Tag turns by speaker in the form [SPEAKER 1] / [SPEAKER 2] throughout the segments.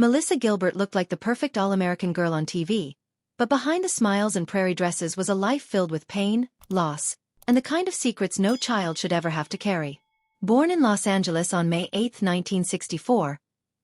[SPEAKER 1] Melissa Gilbert looked like the perfect all-American girl on TV, but behind the smiles and prairie dresses was a life filled with pain, loss, and the kind of secrets no child should ever have to carry. Born in Los Angeles on May 8, 1964,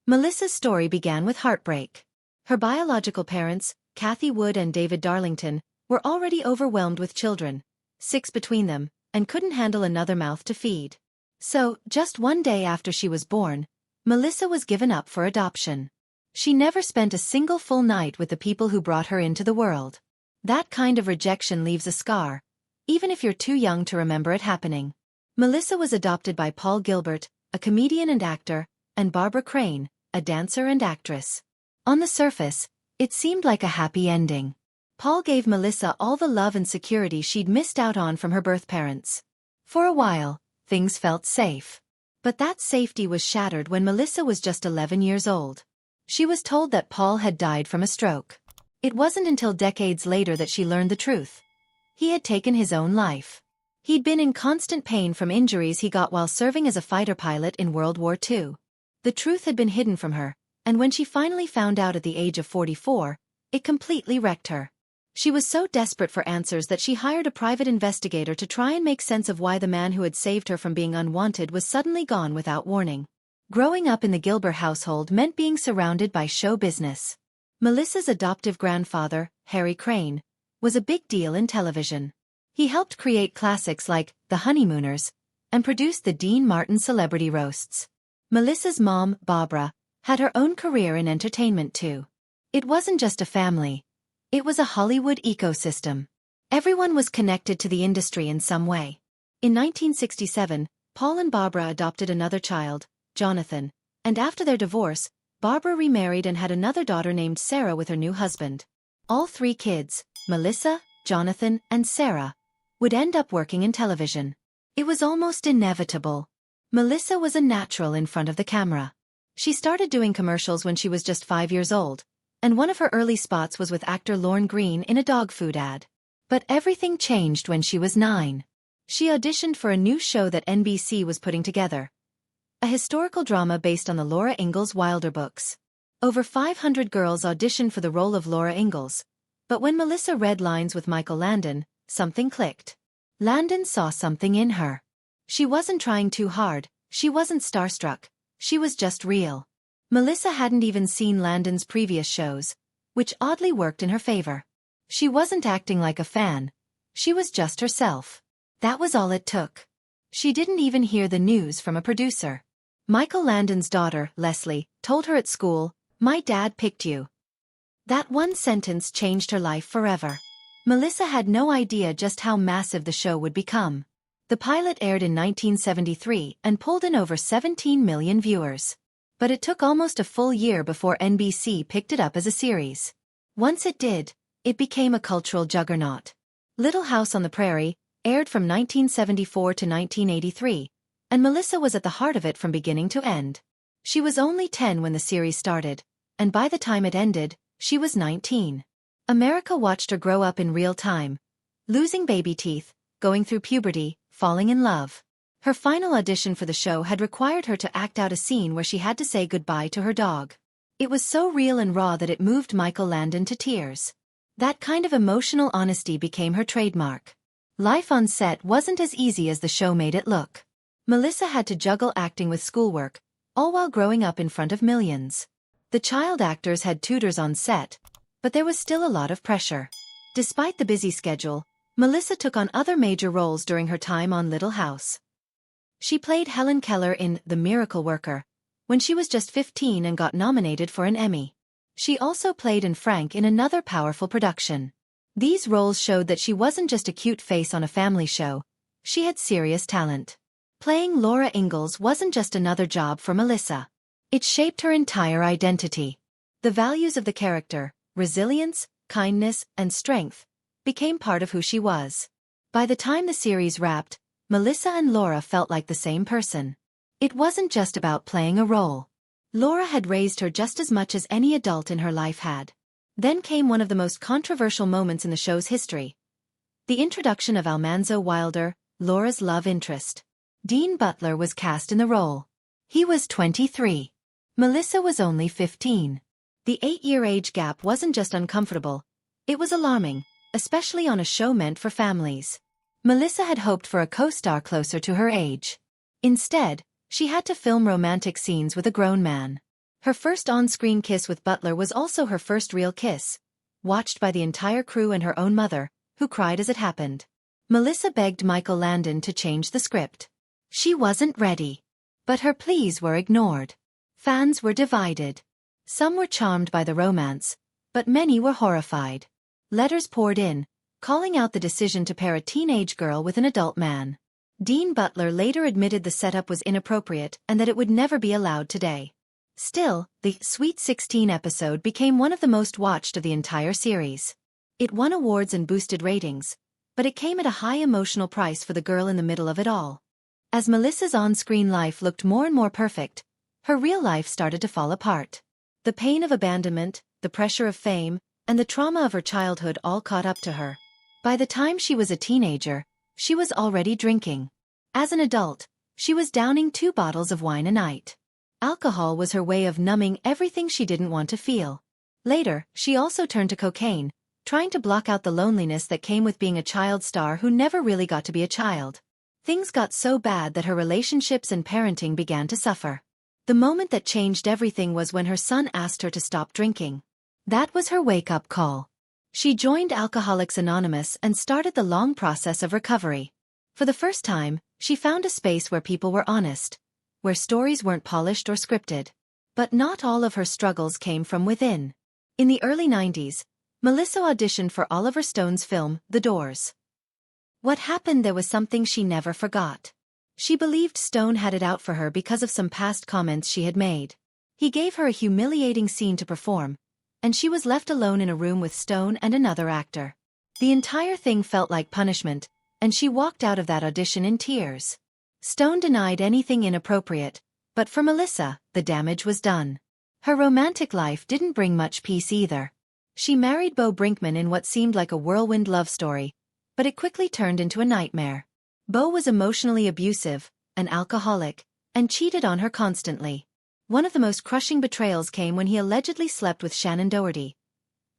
[SPEAKER 1] Melissa's story began with heartbreak. Her biological parents, Kathy Wood and David Darlington, were already overwhelmed with children, 6 between them, and couldn't handle another mouth to feed. So, just one day after she was born, Melissa was given up for adoption. She never spent a single full night with the people who brought her into the world. That kind of rejection leaves a scar, even if you're too young to remember it happening. Melissa was adopted by Paul Gilbert, a comedian and actor, and Barbara Crane, a dancer and actress. On the surface, it seemed like a happy ending. Paul gave Melissa all the love and security she'd missed out on from her birth parents. For a while, things felt safe. But that safety was shattered when Melissa was just 11 years old. She was told that Paul had died from a stroke. It wasn't until decades later that she learned the truth. He had taken his own life. He'd been in constant pain from injuries he got while serving as a fighter pilot in World War II. The truth had been hidden from her, and when she finally found out at the age of 44, it completely wrecked her. She was so desperate for answers that she hired a private investigator to try and make sense of why the man who had saved her from being unwanted was suddenly gone without warning. Growing up in the Gilbert household meant being surrounded by show business. Melissa's adoptive grandfather, Harry Crane, was a big deal in television. He helped create classics like The Honeymooners and produced the Dean Martin celebrity roasts. Melissa's mom, Barbara, had her own career in entertainment too. It wasn't just a family. It was a Hollywood ecosystem. Everyone was connected to the industry in some way. In 1967, Paul and Barbara adopted another child, Jonathan, and after their divorce, Barbara remarried and had another daughter named Sarah with her new husband. All 3 kids, Melissa, Jonathan, and Sarah, would end up working in television. It was almost inevitable. Melissa was a natural in front of the camera. She started doing commercials when she was just 5 years old, and one of her early spots was with actor Lorne Greene in a dog food ad. But everything changed when she was 9. She auditioned for a new show that NBC was putting together, a historical drama based on the Laura Ingalls Wilder books. Over 500 girls auditioned for the role of Laura Ingalls, but when Melissa read lines with Michael Landon, something clicked. Landon saw something in her. She wasn't trying too hard, she wasn't starstruck, she was just real. Melissa hadn't even seen Landon's previous shows, which oddly worked in her favor. She wasn't acting like a fan, she was just herself. That was all it took. She didn't even hear the news from a producer. Michael Landon's daughter, Leslie, told her at school, "My dad picked you." That one sentence changed her life forever. Melissa had no idea just how massive the show would become. The pilot aired in 1973 and pulled in over 17 million viewers. But it took almost a full year before NBC picked it up as a series. Once it did, it became a cultural juggernaut. Little House on the Prairie aired from 1974 to 1983, and Melissa was at the heart of it from beginning to end. She was only 10 when the series started, and by the time it ended, she was 19. America watched her grow up in real time, losing baby teeth, going through puberty, falling in love. Her final audition for the show had required her to act out a scene where she had to say goodbye to her dog. It was so real and raw that it moved Michael Landon to tears. That kind of emotional honesty became her trademark. Life on set wasn't as easy as the show made it look. Melissa had to juggle acting with schoolwork, all while growing up in front of millions. The child actors had tutors on set, but there was still a lot of pressure. Despite the busy schedule, Melissa took on other major roles during her time on Little House. She played Helen Keller in The Miracle Worker when she was just 15 and got nominated for an Emmy. She also played in Frank in another powerful production. These roles showed that she wasn't just a cute face on a family show, she had serious talent. Playing Laura Ingalls wasn't just another job for Melissa. It shaped her entire identity. The values of the character, resilience, kindness, and strength, became part of who she was. By the time the series wrapped, Melissa and Laura felt like the same person. It wasn't just about playing a role. Laura had raised her just as much as any adult in her life had. Then came one of the most controversial moments in the show's history. The introduction of Almanzo Wilder, Laura's love interest. Dean Butler was cast in the role. He was 23. Melissa was only 15. The 8-year age gap wasn't just uncomfortable, it was alarming, especially on a show meant for families. Melissa had hoped for a co-star closer to her age. Instead, she had to film romantic scenes with a grown man. Her first on-screen kiss with Butler was also her first real kiss, watched by the entire crew and her own mother, who cried as it happened. Melissa begged Landon to change the script. She wasn't ready. But her pleas were ignored. Fans were divided. Some were charmed by the romance, but many were horrified. Letters poured in, calling out the decision to pair a teenage girl with an adult man. Dean Butler later admitted the setup was inappropriate and that it would never be allowed today. Still, the Sweet 16 episode became one of the most watched of the entire series. It won awards and boosted ratings, but it came at a high emotional price for the girl in the middle of it all. As Melissa's on-screen life looked more and more perfect, her real life started to fall apart. The pain of abandonment, the pressure of fame, and the trauma of her childhood all caught up to her. By the time she was a teenager, she was already drinking. As an adult, she was downing 2 bottles of wine a night. Alcohol was her way of numbing everything she didn't want to feel. Later, she also turned to cocaine, trying to block out the loneliness that came with being a child star who never really got to be a child. Things got so bad that her relationships and parenting began to suffer. The moment that changed everything was when her son asked her to stop drinking. That was her wake-up call. She joined Alcoholics Anonymous and started the long process of recovery. For the first time, she found a space where people were honest, where stories weren't polished or scripted. But not all of her struggles came from within. In the early 90s, Melissa auditioned for Oliver Stone's film, The Doors. What happened there was something she never forgot. She believed Stone had it out for her because of some past comments she had made. He gave her a humiliating scene to perform, and she was left alone in a room with Stone and another actor. The entire thing felt like punishment, and she walked out of that audition in tears. Stone denied anything inappropriate, but for Melissa, the damage was done. Her romantic life didn't bring much peace either. She married Beau Brinkman in what seemed like a whirlwind love story, but it quickly turned into a nightmare. Beau was emotionally abusive, an alcoholic, and cheated on her constantly. One of the most crushing betrayals came when he allegedly slept with Shannon Doherty,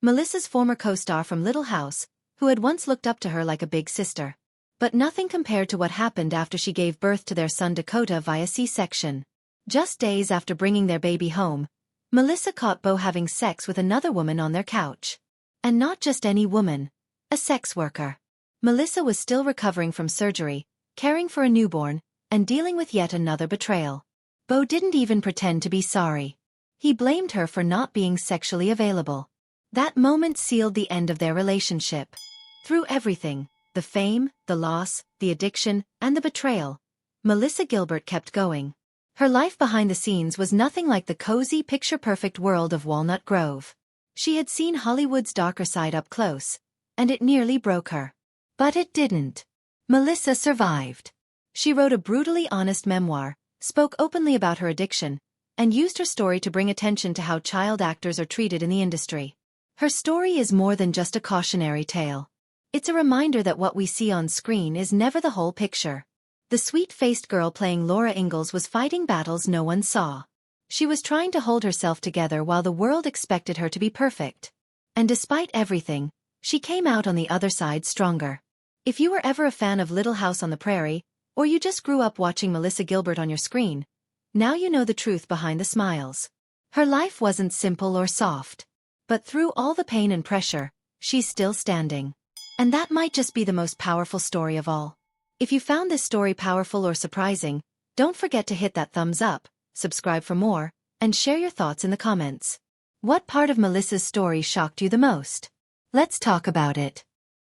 [SPEAKER 1] Melissa's former co-star from Little House, who had once looked up to her like a big sister. But nothing compared to what happened after she gave birth to their son Dakota via C-section. Just days after bringing their baby home, Melissa caught Beau having sex with another woman on their couch. And not just any woman, a sex worker. Melissa was still recovering from surgery, caring for a newborn, and dealing with yet another betrayal. Beau didn't even pretend to be sorry. He blamed her for not being sexually available. That moment sealed the end of their relationship. Through everything, the fame, the loss, the addiction, and the betrayal, Melissa Gilbert kept going. Her life behind the scenes was nothing like the cozy, picture-perfect world of Walnut Grove. She had seen Hollywood's darker side up close, and it nearly broke her. But it didn't. Melissa survived. She wrote a brutally honest memoir, spoke openly about her addiction, and used her story to bring attention to how child actors are treated in the industry. Her story is more than just a cautionary tale. It's a reminder that what we see on screen is never the whole picture. The sweet-faced girl playing Laura Ingalls was fighting battles no one saw. She was trying to hold herself together while the world expected her to be perfect. And despite everything, she came out on the other side stronger. If you were ever a fan of Little House on the Prairie, or you just grew up watching Melissa Gilbert on your screen, now you know the truth behind the smiles. Her life wasn't simple or soft. But through all the pain and pressure, she's still standing. And that might just be the most powerful story of all. If you found this story powerful or surprising, don't forget to hit that thumbs up, subscribe for more, and share your thoughts in the comments. What part of Melissa's story shocked you the most? Let's talk about it.